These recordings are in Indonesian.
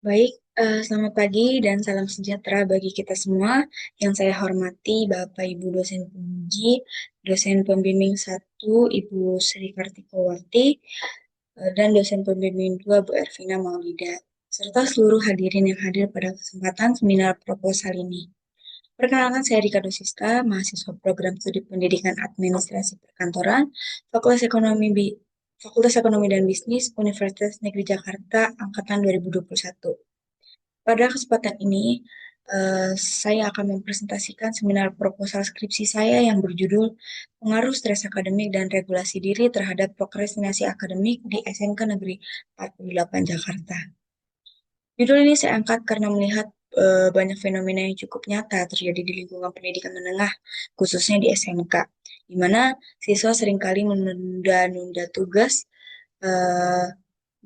Baik, selamat pagi dan salam sejahtera bagi kita semua. Yang saya hormati Bapak Ibu dosen penguji, dosen pembimbing satu Ibu Sri Kartikowati, dan dosen pembimbing 2 Bu Ervina Maulida, serta seluruh hadirin yang hadir pada kesempatan seminar proposal ini. Perkenalkan saya Rika Dosista, mahasiswa program studi pendidikan administrasi perkantoran, Fakultas Ekonomi dan Bisnis, Universitas Negeri Jakarta, Angkatan 2021. Pada kesempatan ini, saya akan mempresentasikan seminar proposal skripsi saya yang berjudul Pengaruh Stres Akademik dan Regulasi Diri Terhadap Prokrastinasi Akademik di SMK Negeri 48 Jakarta. Judul ini saya angkat karena melihat banyak fenomena yang cukup nyata terjadi di lingkungan pendidikan menengah, khususnya di SMK, di mana siswa seringkali menunda-nunda tugas. eh,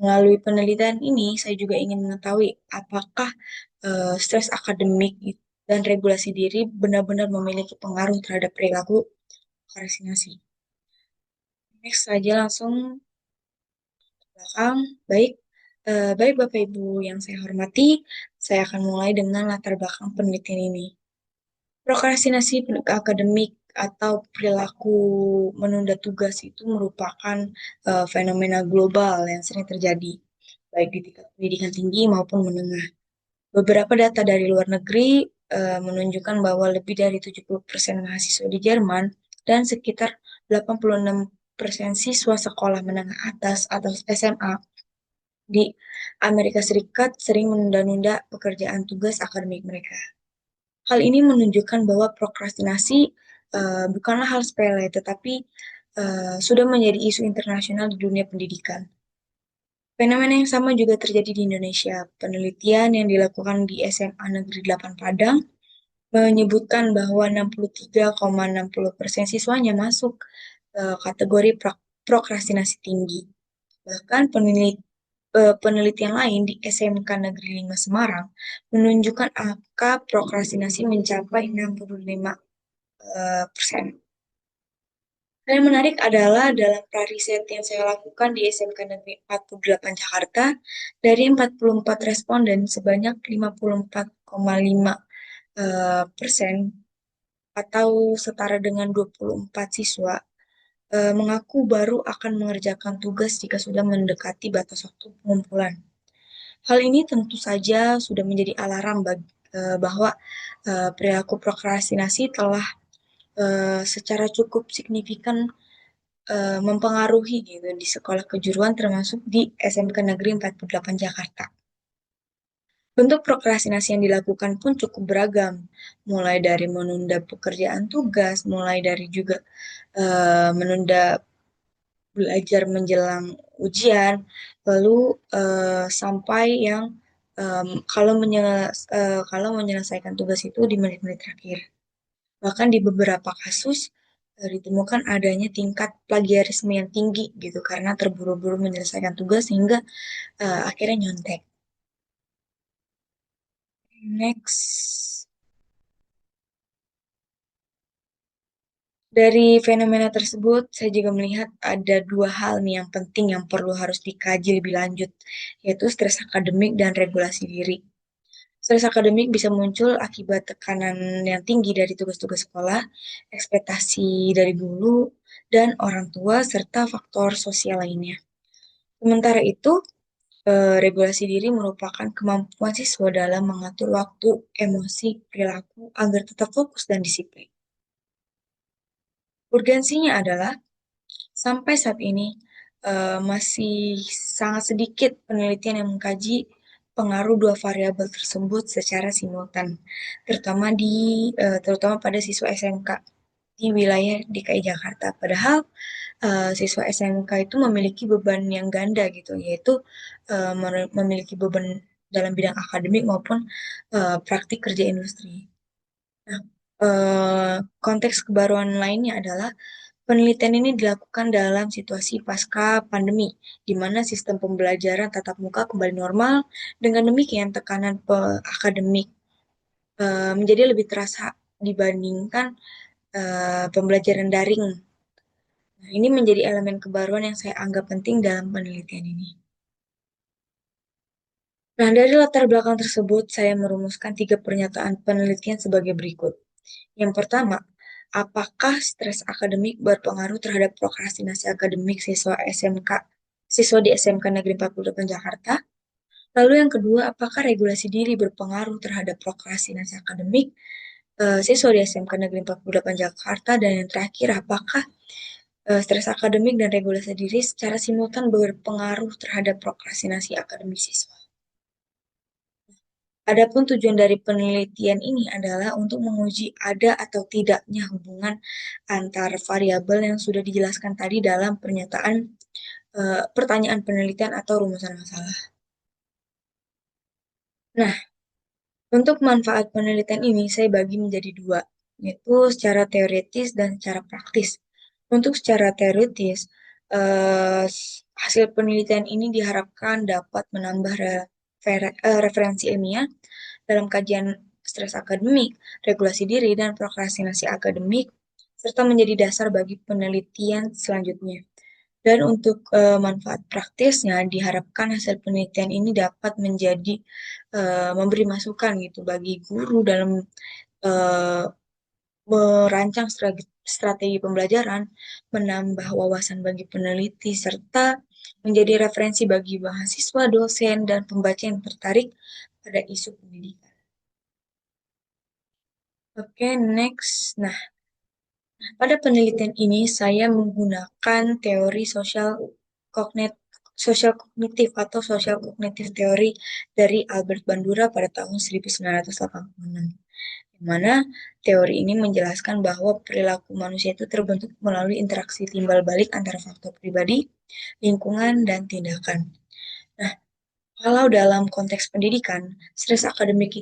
Melalui penelitian ini, saya juga ingin mengetahui apakah stres akademik dan regulasi diri benar-benar memiliki pengaruh terhadap perilaku prokrastinasi. Next saja langsung ke belakang. Baik, baik Bapak Ibu yang saya hormati, saya akan mulai dengan latar belakang penelitian ini. Prokrastinasi akademik atau perilaku menunda tugas itu merupakan fenomena global yang sering terjadi, baik di tingkat pendidikan tinggi maupun menengah. Beberapa data dari luar negeri menunjukkan bahwa lebih dari 70% mahasiswa di Jerman dan sekitar 86% siswa sekolah menengah atas atau SMA di Amerika Serikat sering menunda-nunda pekerjaan tugas akademik mereka. Hal ini menunjukkan bahwa prokrastinasi bukanlah hal sepele, tetapi sudah menjadi isu internasional di dunia pendidikan. Fenomena yang sama juga terjadi di Indonesia. Penelitian yang dilakukan di SMA Negeri 8 Padang menyebutkan bahwa 63,60% siswanya masuk kategori prokrastinasi tinggi. Bahkan penelitian lain di SMK Negeri 5 Semarang menunjukkan angka prokrastinasi mencapai 65%. Hal yang menarik adalah dalam riset yang saya lakukan di SMK Negeri 48 Jakarta, dari 44 responden sebanyak 54,5 persen atau setara dengan 24 siswa mengaku baru akan mengerjakan tugas jika sudah mendekati batas waktu pengumpulan. Hal ini tentu saja sudah menjadi alarm bahwa perilaku prokrastinasi telah secara cukup signifikan mempengaruhi gitu di sekolah kejuruan termasuk di SMK Negeri 48 Jakarta. Bentuk prokrastinasi yang dilakukan pun cukup beragam, mulai dari menunda pekerjaan tugas, mulai dari juga menunda belajar menjelang ujian, lalu sampai yang kalau menyelesaikan tugas itu di menit-menit terakhir. Bahkan di beberapa kasus ditemukan adanya tingkat plagiarisme yang tinggi gitu karena terburu-buru menyelesaikan tugas sehingga akhirnya nyontek. Next. Dari fenomena tersebut, saya juga melihat ada dua hal nih yang penting yang perlu harus dikaji lebih lanjut, yaitu stres akademik dan regulasi diri. Stres akademik bisa muncul akibat tekanan yang tinggi dari tugas-tugas sekolah, ekspektasi dari guru, dan orang tua, serta faktor sosial lainnya. Sementara itu, regulasi diri merupakan kemampuan siswa dalam mengatur waktu, emosi, perilaku agar tetap fokus dan disiplin. Urgensinya adalah sampai saat ini masih sangat sedikit penelitian yang mengkaji pengaruh dua variabel tersebut secara simultan, terutama pada siswa SMK di wilayah DKI Jakarta. Padahal siswa SMK itu memiliki beban yang ganda gitu, yaitu memiliki beban dalam bidang akademik maupun praktik kerja industri. Nah, konteks kebaruan lainnya adalah penelitian ini dilakukan dalam situasi pasca pandemi, di mana sistem pembelajaran tatap muka kembali normal. Dengan demikian, tekanan akademik menjadi lebih terasa dibandingkan pembelajaran daring. Nah, ini menjadi elemen kebaruan yang saya anggap penting dalam penelitian ini. Nah, dari latar belakang tersebut, saya merumuskan tiga pernyataan penelitian sebagai berikut. Yang pertama, apakah stres akademik berpengaruh terhadap prokrastinasi akademik siswa di SMK Negeri 48 Jakarta? Lalu yang kedua, apakah regulasi diri berpengaruh terhadap prokrastinasi akademik siswa di SMK Negeri 48 Jakarta? Dan yang terakhir, apakah stres akademik dan regulasi diri secara simultan berpengaruh terhadap prokrastinasi akademik siswa? Adapun tujuan dari penelitian ini adalah untuk menguji ada atau tidaknya hubungan antar variabel yang sudah dijelaskan tadi dalam pertanyaan penelitian atau rumusan masalah. Nah, untuk manfaat penelitian ini saya bagi menjadi dua, yaitu secara teoritis dan secara praktis. Untuk secara teoritis, hasil penelitian ini diharapkan dapat menambah referensi ilmiah dalam kajian stres akademik, regulasi diri, dan prokrastinasi akademik, serta menjadi dasar bagi penelitian selanjutnya. Dan untuk manfaat praktisnya, diharapkan hasil penelitian ini dapat menjadi memberi masukan gitu bagi guru dalam eh, merancang strategi pembelajaran, menambah wawasan bagi peneliti, serta menjadi referensi bagi mahasiswa, dosen, dan pembaca yang tertarik pada isu pendidikan. Oke, next. Nah, pada penelitian ini saya menggunakan teori kognitif sosial kognitif atau sosial kognitif teori dari Albert Bandura pada tahun 1986. Di mana teori ini menjelaskan bahwa perilaku manusia itu terbentuk melalui interaksi timbal balik antara faktor pribadi, lingkungan, dan tindakan. Nah, kalau dalam konteks pendidikan, stres akademik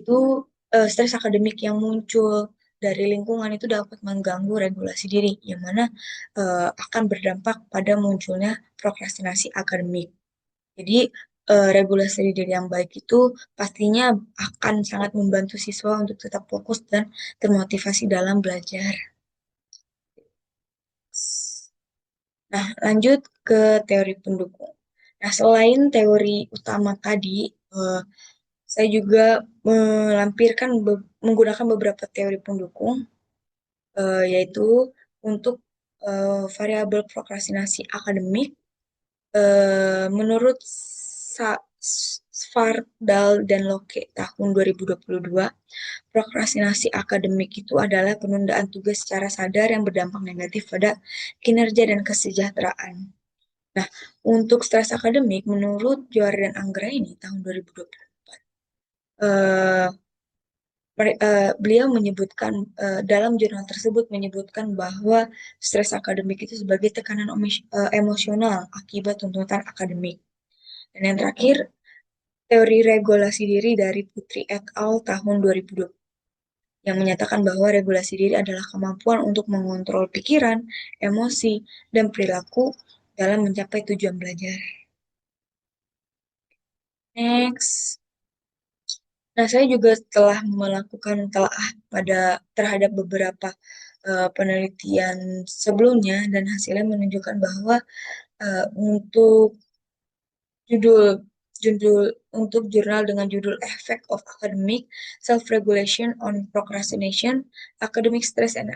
yang muncul dari lingkungan itu dapat mengganggu regulasi diri, yang mana akan berdampak pada munculnya prokrastinasi akademik. Jadi, regulasi diri yang baik itu pastinya akan sangat membantu siswa untuk tetap fokus dan termotivasi dalam belajar. Nah, lanjut ke teori pendukung. Nah, selain teori utama tadi, eh, saya juga menggunakan beberapa teori pendukung, yaitu untuk variabel prokrastinasi akademik. Menurut Svardal dan Locke tahun 2022, prokrastinasi akademik itu adalah penundaan tugas secara sadar yang berdampak negatif pada kinerja dan kesejahteraan. Nah, untuk stres akademik, menurut Jordan Anggraini tahun 2024, eh, beliau menyebutkan dalam jurnal tersebut menyebutkan bahwa stres akademik itu sebagai tekanan emosional akibat tuntutan akademik. Dan yang terakhir, teori regulasi diri dari Putri et al. Tahun 2020 yang menyatakan bahwa regulasi diri adalah kemampuan untuk mengontrol pikiran, emosi, dan perilaku dalam mencapai tujuan belajar. Next. Nah, saya juga telah melakukan telaah terhadap beberapa penelitian sebelumnya dan hasilnya menunjukkan bahwa untuk judul judul untuk jurnal dengan judul Effect of Academic Self-Regulation on Procrastination, Academic Stress and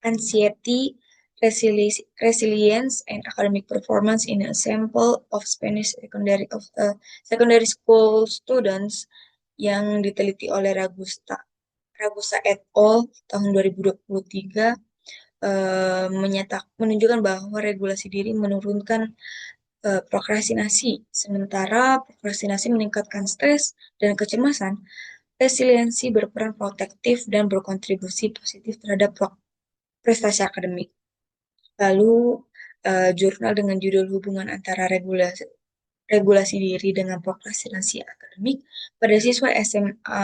Anxiety, Resilience, and Academic Performance in a Sample of Spanish Secondary School Students yang diteliti oleh Ragusa et al. Tahun 2023 menunjukkan bahwa regulasi diri menurunkan prokrastinasi. Sementara prokrastinasi meningkatkan stres dan kecemasan, resiliensi berperan protektif dan berkontribusi positif terhadap prestasi akademik. Lalu, jurnal dengan judul Hubungan Antara Regulasi Diri dengan Prokrastinasi Akademik pada siswa SMA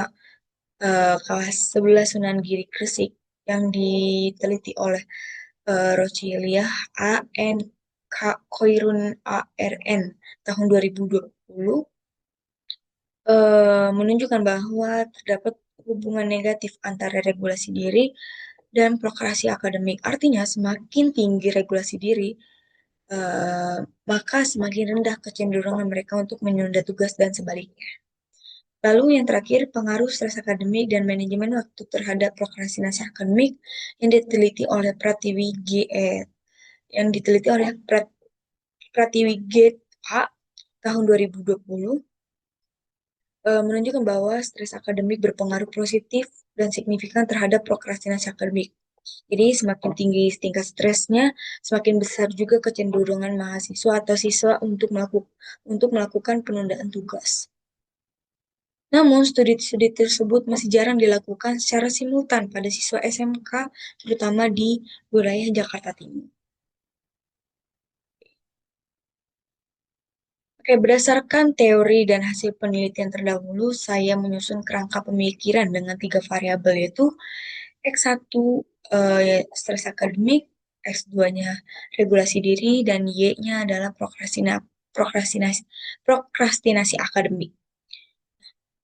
kelas 11 Sunan Giri Gresik yang diteliti oleh Rochiliah A. N. Koirun A. R. N. tahun 2020 menunjukkan bahwa terdapat hubungan negatif antara regulasi diri dan prokrasi akademik. Artinya, semakin tinggi regulasi diri, maka semakin rendah kecenderungan mereka untuk menunda tugas dan sebaliknya. Lalu yang terakhir, pengaruh stres akademik dan manajemen waktu terhadap prokrastinasi akademik yang diteliti oleh Pratiwi Gate A tahun 2020 menunjukkan bahwa stres akademik berpengaruh positif dan signifikan terhadap prokrastinasi akademik. Jadi semakin tinggi tingkat stresnya, semakin besar juga kecenderungan mahasiswa atau siswa untuk melakukan penundaan tugas. Namun, studi-studi tersebut masih jarang dilakukan secara simultan pada siswa SMK, terutama di wilayah Jakarta Timur. Oke, berdasarkan teori dan hasil penelitian terdahulu, saya menyusun kerangka pemikiran dengan tiga variabel, yaitu X1 stres akademik, X2-nya regulasi diri, dan Y-nya adalah prokrastinasi, prokrastinasi akademik.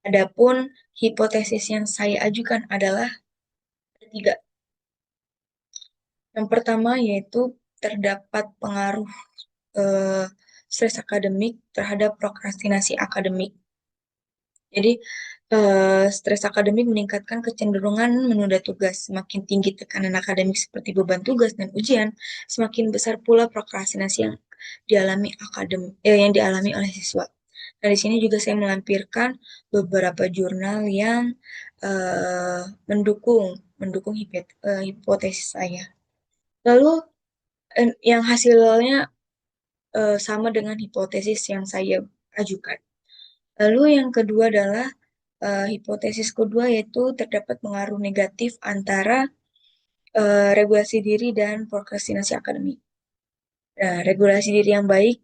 Adapun hipotesis yang saya ajukan adalah tiga. Yang pertama yaitu terdapat pengaruh eh, stres akademik terhadap prokrastinasi akademik. Jadi, stres akademik meningkatkan kecenderungan menunda tugas. Semakin tinggi tekanan akademik seperti beban tugas dan ujian, semakin besar pula prokrastinasi yang dialami oleh siswa. Nah, di sini juga saya melampirkan beberapa jurnal yang eh, mendukung mendukung hipotesis saya. Lalu yang hasilnya sama dengan hipotesis yang saya ajukan. Lalu yang kedua adalah hipotesis kedua yaitu terdapat pengaruh negatif antara regulasi diri dan prokrastinasi akademik. Nah, regulasi diri yang baik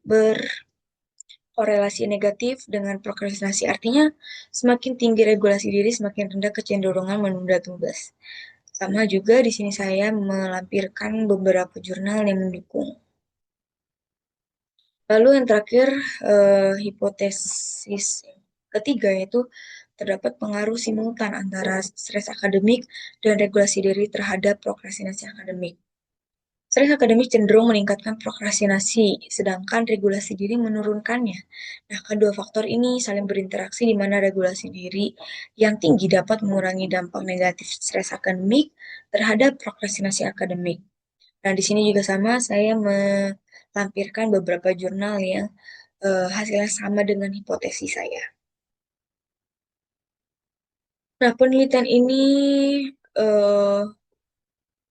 berkorelasi negatif dengan prokrastinasi. Artinya, semakin tinggi regulasi diri, semakin rendah kecenderungan menunda tugas. Sama juga di sini saya melampirkan beberapa jurnal yang mendukung. Lalu yang terakhir, hipotesis ketiga yaitu terdapat pengaruh simultan antara stres akademik dan regulasi diri terhadap prokrastinasi akademik. Stres akademik cenderung meningkatkan prokrastinasi, sedangkan regulasi diri menurunkannya. Nah, kedua faktor ini saling berinteraksi di mana regulasi diri yang tinggi dapat mengurangi dampak negatif stres akademik terhadap prokrastinasi akademik. Nah, di sini juga sama, saya melampirkan beberapa jurnal yang hasilnya sama dengan hipotesis saya. Nah, penelitian ini eh,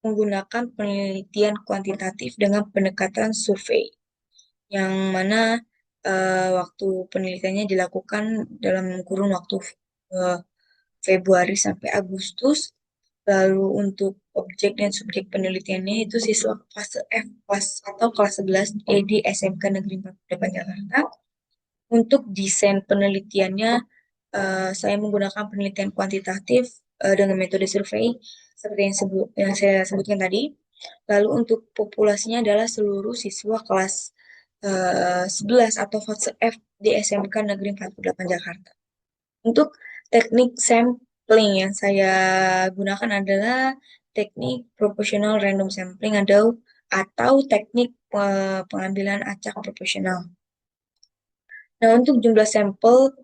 menggunakan penelitian kuantitatif dengan pendekatan survei, yang mana waktu penelitiannya dilakukan dalam kurun waktu eh, Februari sampai Agustus. Lalu untuk objek dan subjek penelitiannya itu siswa kelas 11 di SMK Negeri 48 Jakarta. Untuk desain penelitiannya, saya menggunakan penelitian kuantitatif dengan metode survei seperti yang saya sebutkan tadi. Lalu untuk populasinya adalah seluruh siswa kelas 11 atau fase F di SMK Negeri 48 Jakarta. Untuk teknik sampling yang saya gunakan adalah teknik proportional random sampling atau teknik pengambilan acak proporsional. Nah, untuk jumlah sampel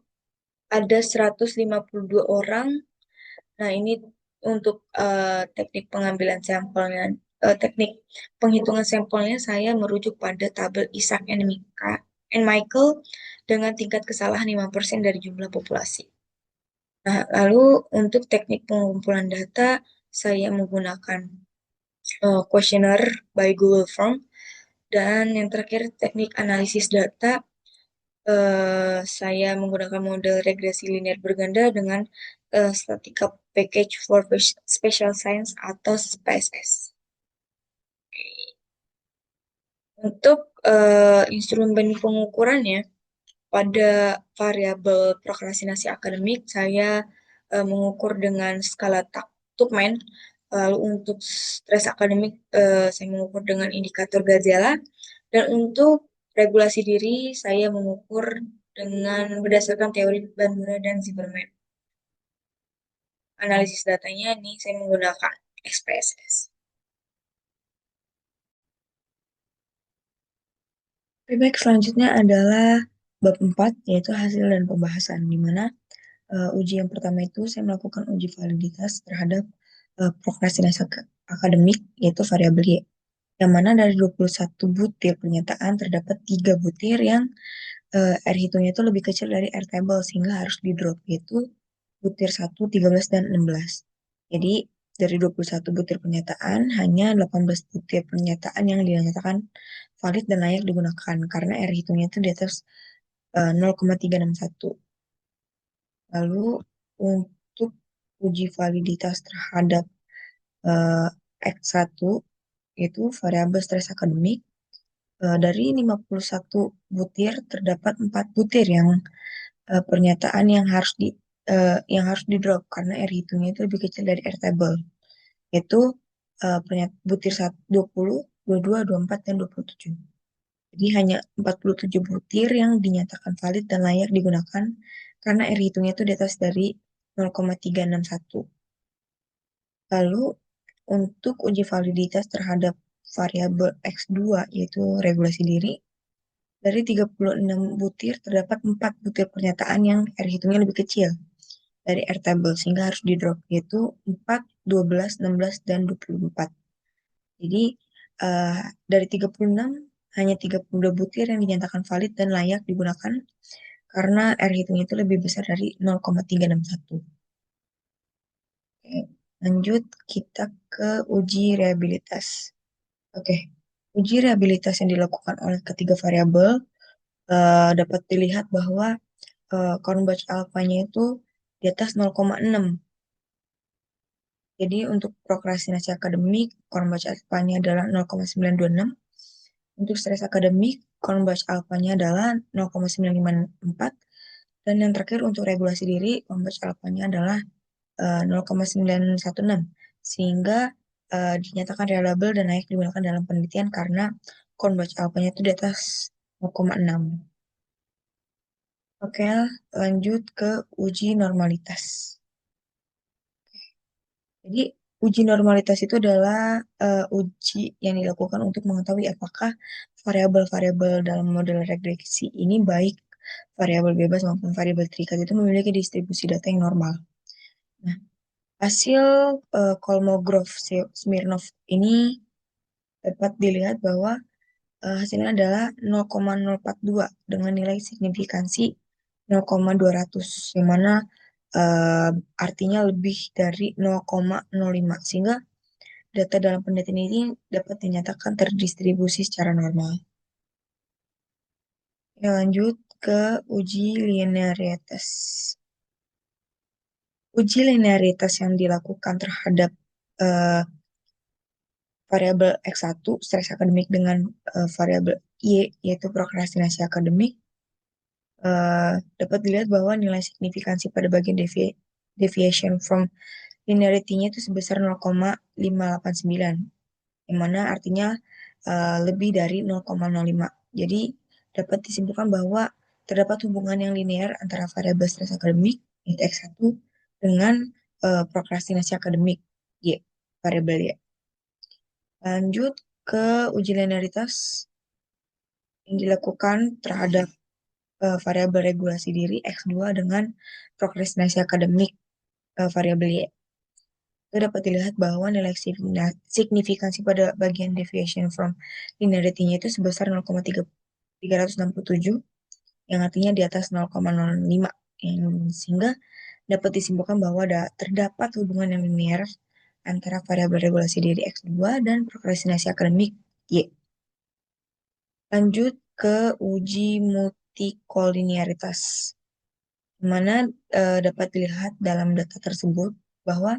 ada 152 orang. Nah, ini untuk teknik pengambilan sampelnya, teknik penghitungan sampelnya saya merujuk pada tabel Isaac and Michael dengan tingkat kesalahan 5% dari jumlah populasi. Nah, lalu untuk teknik pengumpulan data, saya menggunakan questionnaire by Google Form. Dan yang terakhir, teknik analisis data, saya menggunakan model regresi linear berganda dengan Statica Package for Special Science atau SPSS. Untuk instrumen pengukurannya, pada variabel prokrastinasi akademik, saya mengukur dengan skala Tuchman. Lalu untuk stres akademik, saya mengukur dengan indikator Gazella. Dan untuk regulasi diri, saya mengukur dengan berdasarkan teori Bandura dan Zimmerman. Analisis datanya ini saya menggunakan SPSS. Feedback selanjutnya adalah bab 4, yaitu hasil dan pembahasan, di mana Uji yang pertama itu saya melakukan uji validitas terhadap prokrastinasi akademik, yaitu variabel Y. Yang mana dari 21 butir pernyataan terdapat 3 butir yang R hitungnya itu lebih kecil dari R table sehingga harus di drop, yaitu butir 1, 13, dan 16. Jadi dari 21 butir pernyataan hanya 18 butir pernyataan yang dinyatakan valid dan layak digunakan karena R hitungnya itu di atas 0,361. Lalu untuk uji validitas terhadap eh, X1 yaitu variabel stres akademik, dari 51 butir terdapat 4 butir yang pernyataan yang harus di drop karena R hitungnya itu lebih kecil dari R table, yaitu butir 1, 20, 22, 24, dan 27. Jadi hanya 47 butir yang dinyatakan valid dan layak digunakan karena R hitungnya itu di atas dari 0,361. Lalu untuk uji validitas terhadap variabel X2 yaitu regulasi diri, dari 36 butir terdapat 4 butir pernyataan yang R hitungnya lebih kecil dari R table sehingga harus di drop, yaitu 4, 12, 16, dan 24. Jadi dari 36 hanya 32 butir yang dinyatakan valid dan layak digunakan karena R hitung itu lebih besar dari 0,361. Oke, lanjut kita ke uji reliabilitas. Oke, uji reliabilitas yang dilakukan oleh ketiga variabel dapat dilihat bahwa Cronbach alfanya itu di atas 0,6. Jadi untuk prokrastinasi akademik, Cronbach alfanya adalah 0,926. Untuk stres akademik, Cronbach alfanya adalah 0,954. Dan yang terakhir untuk regulasi diri, Cronbach alfanya adalah 0,916. Sehingga dinyatakan reliable dan layak digunakan dalam penelitian karena Cronbach alfanya itu di atas 0,6. Oke, lanjut ke uji normalitas. Jadi, uji normalitas itu adalah uji yang dilakukan untuk mengetahui apakah variabel-variabel dalam model regresi ini baik variabel bebas maupun variabel terikat itu memiliki distribusi data yang normal. Nah, hasil Kolmogorov-Smirnov ini dapat dilihat bahwa hasilnya adalah 0,042 dengan nilai signifikansi 0,200, yang mana eh, artinya lebih dari 0,05, sehingga data dalam penelitian ini dapat dinyatakan terdistribusi secara normal. Ya, lanjut ke uji linearitas. Uji linearitas yang dilakukan terhadap eh, variabel X1, stres akademik, dengan variabel Y, yaitu prokrastinasi akademik, eh, dapat dilihat bahwa nilai signifikansi pada bagian deviation from linearity-nya itu sebesar 0,589, yang mana artinya lebih dari 0,05. Jadi dapat disimpulkan bahwa terdapat hubungan yang linear antara variabel stres akademik, yaitu X1, dengan prokrastinasi akademik, Y, variabel Y. Lanjut ke uji linearitas yang dilakukan terhadap variabel regulasi diri X2 dengan prokrastinasi akademik, variabel Y. Itu dapat dilihat bahwa nilai signifikansi pada bagian deviation from linearity-nya itu sebesar 0,367, yang artinya di atas 0,05, sehingga dapat disimpulkan bahwa terdapat hubungan yang linear antara variabel regulasi diri X2 dan prokrastinasi akademik Y. Lanjut ke uji multikolinearitas, di mana dapat dilihat dalam data tersebut bahwa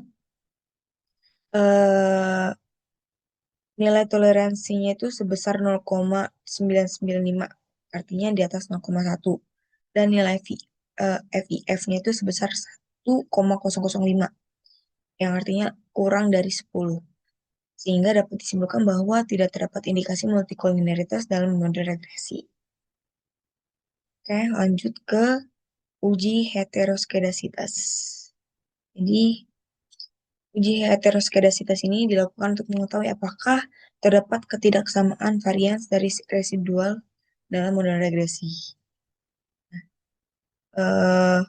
eh, nilai toleransinya itu sebesar 0,995, artinya di atas 0,1. Dan nilai FIF-nya itu sebesar 1,005, yang artinya kurang dari 10. Sehingga dapat disimpulkan bahwa tidak terdapat indikasi multikolinearitas dalam model regresi. Oke, lanjut ke uji heteroskedasitas. Jadi, uji heteroskedasitas ini dilakukan untuk mengetahui apakah terdapat ketidaksamaan varians dari residual dalam model regresi. Eh,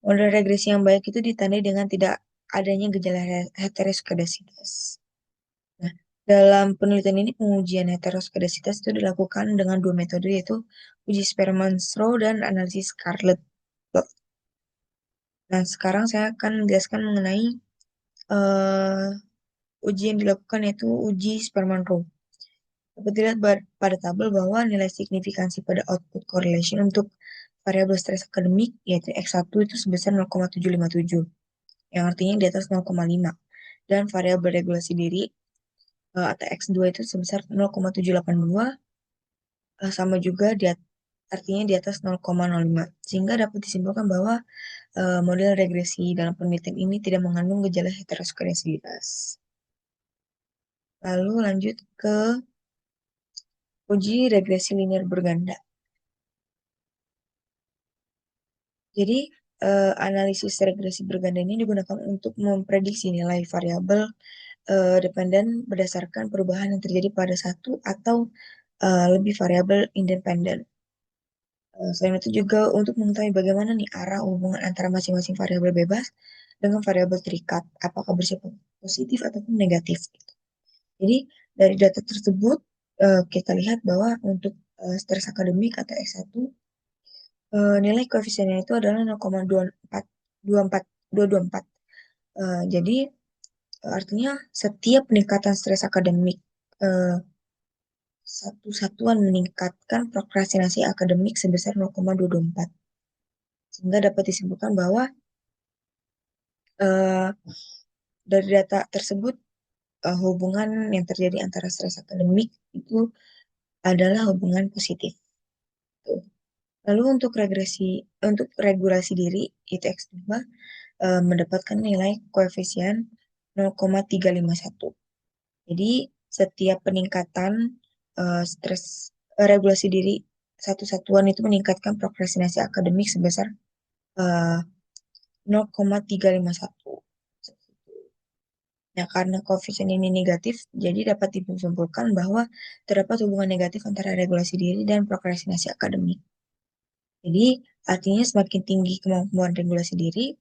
Model regresi yang baik itu ditandai dengan tidak adanya gejala heteroskedasitas. Nah, dalam penelitian ini pengujian heteroskedasitas itu dilakukan dengan dua metode yaitu uji Spearman-Stroh dan analisis Scarlett plot. Nah, sekarang saya akan menjelaskan mengenai eh, uji yang dilakukan yaitu uji Spearman-Rho. Dapat dilihat pada tabel bahwa nilai signifikansi pada output correlation untuk variabel stres akademik yaitu X1 itu sebesar 0,757, yang artinya di atas 0,5. Dan variabel regulasi diri atau X2 itu sebesar 0,782, sama juga artinya di atas 0,05. Sehingga dapat disimpulkan bahwa model regresi dalam penelitian ini tidak mengandung gejala heteroskedasitas. Lalu lanjut ke uji regresi linear berganda. Jadi, analisis regresi berganda ini digunakan untuk memprediksi nilai variabel dependen berdasarkan perubahan yang terjadi pada satu atau lebih variabel independen. Selain itu juga untuk mengetahui bagaimana nih arah hubungan antara masing-masing variabel bebas dengan variabel terikat, apakah bersifat positif ataupun negatif. Jadi, dari data tersebut kita lihat bahwa untuk stres akademik atau S1, nilai koefisiennya itu adalah 0,2424224. Jadi artinya setiap peningkatan stres akademik eh, satu satuan meningkatkan prokrastinasi akademik sebesar 0,224. Sehingga dapat disimpulkan bahwa eh, dari data tersebut hubungan yang terjadi antara stres akademik itu adalah hubungan positif. Tuh. Lalu untuk regulasi diri itu X2 mendapatkan nilai koefisien 0,351. Jadi setiap peningkatan stres regulasi diri satu satuan itu meningkatkan prokrastinasi akademik sebesar eh, 0,351. Nah, karena koefisien ini negatif, jadi dapat disimpulkan bahwa terdapat hubungan negatif antara regulasi diri dan prokrastinasi akademik. Jadi, artinya semakin tinggi kemampuan regulasi diri,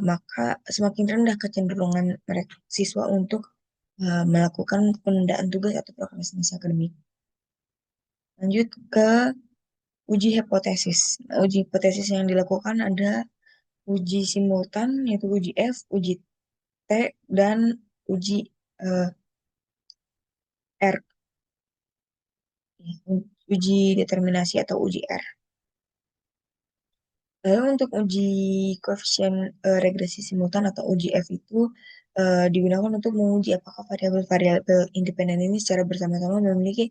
maka semakin rendah kecenderungan mereka siswa untuk melakukan penundaan tugas atau prokrastinasi akademik. Lanjut ke uji hipotesis. Nah, uji hipotesis yang dilakukan ada uji simultan, yaitu uji F, uji T, dan uji eh, R. Uji determinasi atau uji R. Lalu untuk uji koefisien regresi simultan atau uji F itu digunakan untuk menguji apakah variabel-variabel independen ini secara bersama-sama memiliki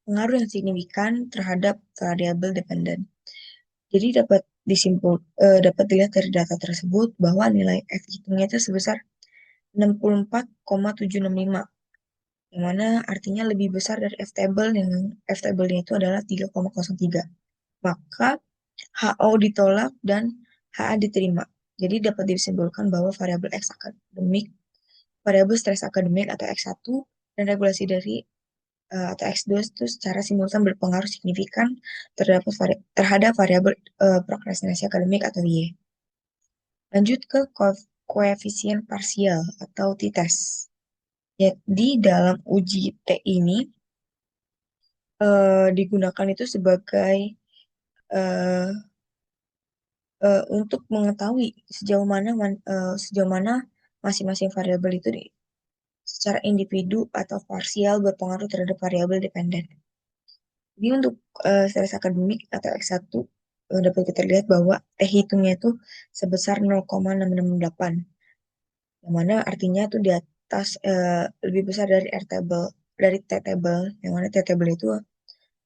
pengaruh yang signifikan terhadap variabel dependen. Jadi dapat dilihat dari data tersebut bahwa nilai F hitungnya itu sebesar 64,765, yang mana artinya lebih besar dari F table, yang F table-nya itu adalah 3,03. Maka HO ditolak dan HA diterima. Jadi dapat disimpulkan bahwa variabel X akademik, variabel stres akademik atau X1 dan regulasi dari atau X2 itu secara simultan berpengaruh signifikan terhadap variabel prokrastinasi akademik atau Y. Lanjut ke koefisien parsial atau t-test. Jadi dalam uji T ini digunakan itu sebagai eh, untuk mengetahui sejauh mana masing-masing variabel itu secara individu atau parsial berpengaruh terhadap variabel dependen. Jadi untuk stres akademik atau X1 dapat kita lihat bahwa hitungnya itu sebesar 0,668, yang mana artinya itu di atas lebih besar dari T table, yang mana T table itu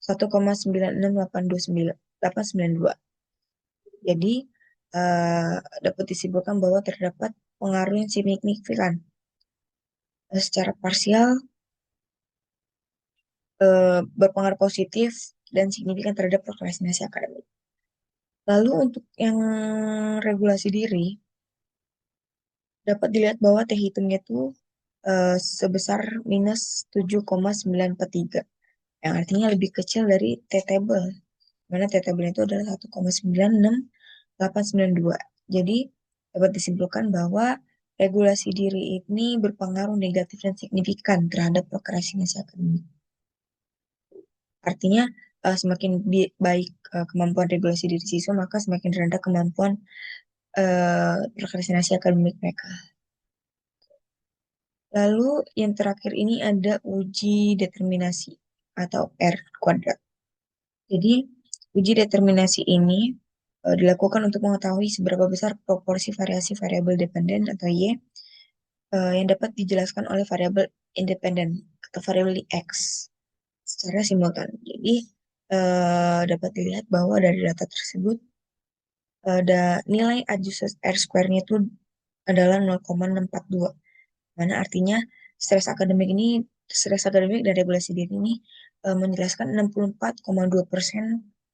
1,96829892. Jadi eh, dapat disimpulkan bahwa terdapat pengaruh yang signifikan secara parsial, berpengaruh positif dan signifikan terhadap prokrastinasi akademik. Lalu untuk yang regulasi diri dapat dilihat bahwa T hitungnya itu sebesar minus 7,943, yang artinya lebih kecil dari T table, mana T table itu adalah 1,96829892. 892. Jadi, dapat disimpulkan bahwa regulasi diri ini berpengaruh negatif dan signifikan terhadap prokrastinasi akademik. Artinya, semakin baik kemampuan regulasi diri siswa, maka semakin rendah kemampuan prokrastinasi akademik mereka. Lalu yang terakhir ini ada uji determinasi atau R kuadrat. Jadi, uji determinasi ini dilakukan untuk mengetahui seberapa besar proporsi variasi variabel dependen atau Y yang dapat dijelaskan oleh variabel independen atau variabel X secara simultan. Jadi, dapat dilihat bahwa dari data tersebut ada nilai adjusted R square-nya itu adalah 0,642. Mana artinya stres akademik dan regulasi diri ini menjelaskan 64,2%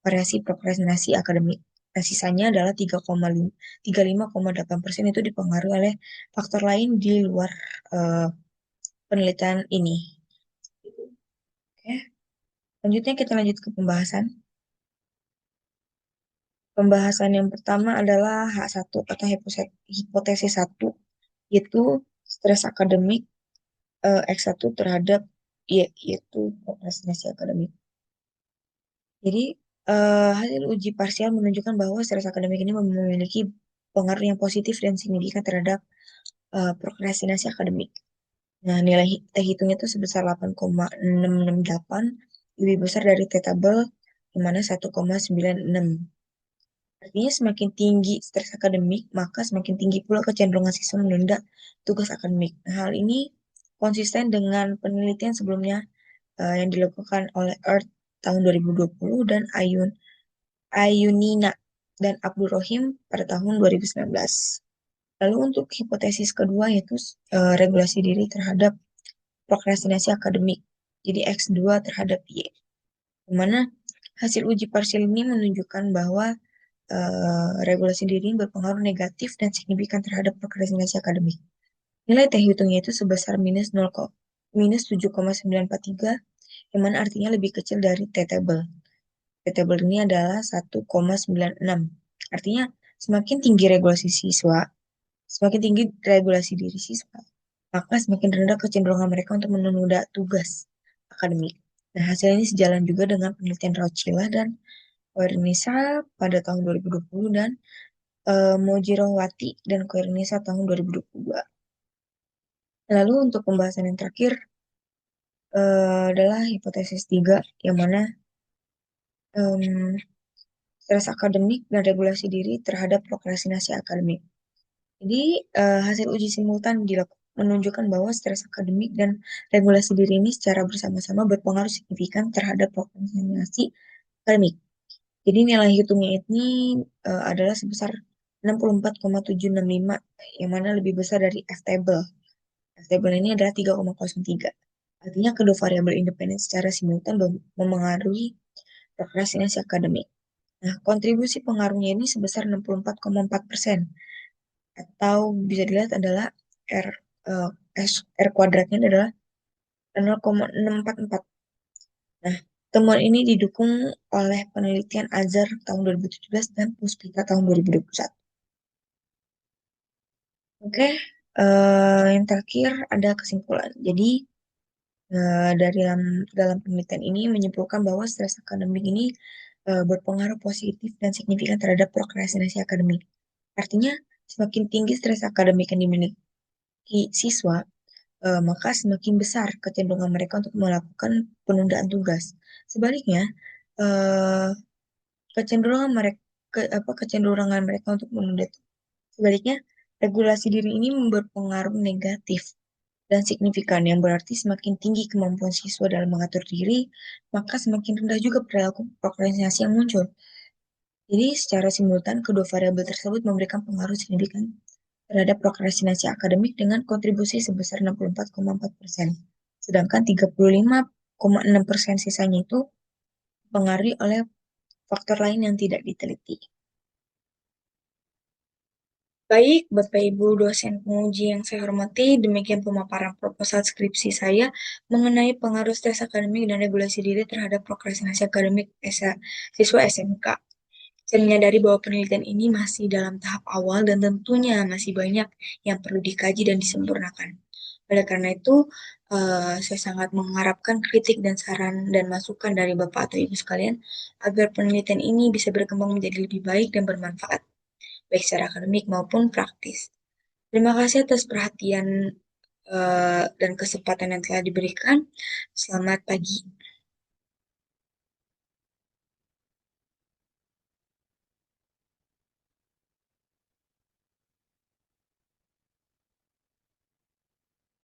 variasi prokrastinasi akademik. Nah, sisanya adalah 35,8% itu dipengaruhi oleh faktor lain di luar eh, penelitian ini. Oke, selanjutnya kita lanjut ke pembahasan. Pembahasan yang pertama adalah H1 atau hipotesis 1, yaitu stres akademik X1 terhadap yaitu prokrastinasi akademik. Jadi, hasil uji parsial menunjukkan bahwa stres akademik ini memiliki pengaruh yang positif dan signifikan terhadap prokrastinasi akademik. Nah, nilai hitungnya itu sebesar 8,668, lebih besar dari T-tabel, di mana 1,96. Artinya semakin tinggi stres akademik, maka semakin tinggi pula kecenderungan siswa menunda tugas akademik. Nah, hal ini konsisten dengan penelitian sebelumnya yang dilakukan oleh Earth tahun 2020 dan Ayunina dan Abdul Rohim pada tahun 2019. Lalu untuk hipotesis kedua yaitu regulasi diri terhadap prokrastinasi akademik. Jadi X2 terhadap Y. Di mana hasil uji parsial ini menunjukkan bahwa regulasi diri berpengaruh negatif dan signifikan terhadap prokrastinasi akademik. Nilai T hitungnya itu sebesar minus 7,943, yang mana artinya lebih kecil dari T-table. T-table ini adalah 1,96. Artinya semakin tinggi regulasi siswa, semakin tinggi regulasi diri siswa, maka semakin rendah kecenderungan mereka untuk menunda tugas akademik. Nah, hasil ini sejalan juga dengan penelitian Rauchila dan Koirunisa pada tahun 2020 dan Mojirowati dan Koirunisa tahun 2022. Lalu untuk pembahasan yang terakhir adalah hipotesis 3, yang mana em, stres akademik dan regulasi diri terhadap prokrastinasi akademik. Jadi, hasil uji simultan menunjukkan bahwa stres akademik dan regulasi diri ini secara bersama-sama berpengaruh signifikan terhadap prokrastinasi akademik. Jadi, nilai hitungnya ini adalah sebesar 64,765, yang mana lebih besar dari F-table. F-table ini adalah 3,03. Artinya, kedua variabel independen secara simultan memengaruhi prokrastinasi akademik. Nah, kontribusi pengaruhnya ini sebesar 64,4%, atau bisa dilihat adalah R, eh, R kuadratnya adalah 0,644. Nah, temuan ini didukung oleh penelitian Azhar tahun 2017 dan Puspita tahun 2021. Oke, yang terakhir ada kesimpulan. Jadi, dari dalam penelitian ini menyimpulkan bahwa stres akademik ini berpengaruh positif dan signifikan terhadap prokrastinasi akademik. Artinya, semakin tinggi stres akademik yang dimiliki siswa, maka semakin besar kecenderungan mereka untuk melakukan penundaan tugas. Sebaliknya, eh, kecenderungan mereka untuk menunda. Sebaliknya, regulasi diri ini berpengaruh negatif dan signifikan, yang berarti semakin tinggi kemampuan siswa dalam mengatur diri, maka semakin rendah juga perilaku prokrastinasi yang muncul. Jadi, secara simultan, kedua variabel tersebut memberikan pengaruh signifikan terhadap prokrastinasi akademik dengan kontribusi sebesar 64,4%. Sedangkan 35,6% sisanya itu dipengaruhi oleh faktor lain yang tidak diteliti. Baik, Bapak Ibu dosen penguji yang saya hormati, demikian pemaparan proposal skripsi saya mengenai pengaruh stres akademik dan regulasi diri terhadap prokrastinasi akademik siswa SMK. Saya menyadari bahwa penelitian ini masih dalam tahap awal dan tentunya masih banyak yang perlu dikaji dan disempurnakan. Oleh karena itu, saya sangat mengharapkan kritik dan saran dan masukan dari Bapak atau Ibu sekalian agar penelitian ini bisa berkembang menjadi lebih baik dan bermanfaat, baik secara akademik maupun praktis. Terima kasih atas perhatian dan kesempatan yang telah diberikan. Selamat pagi.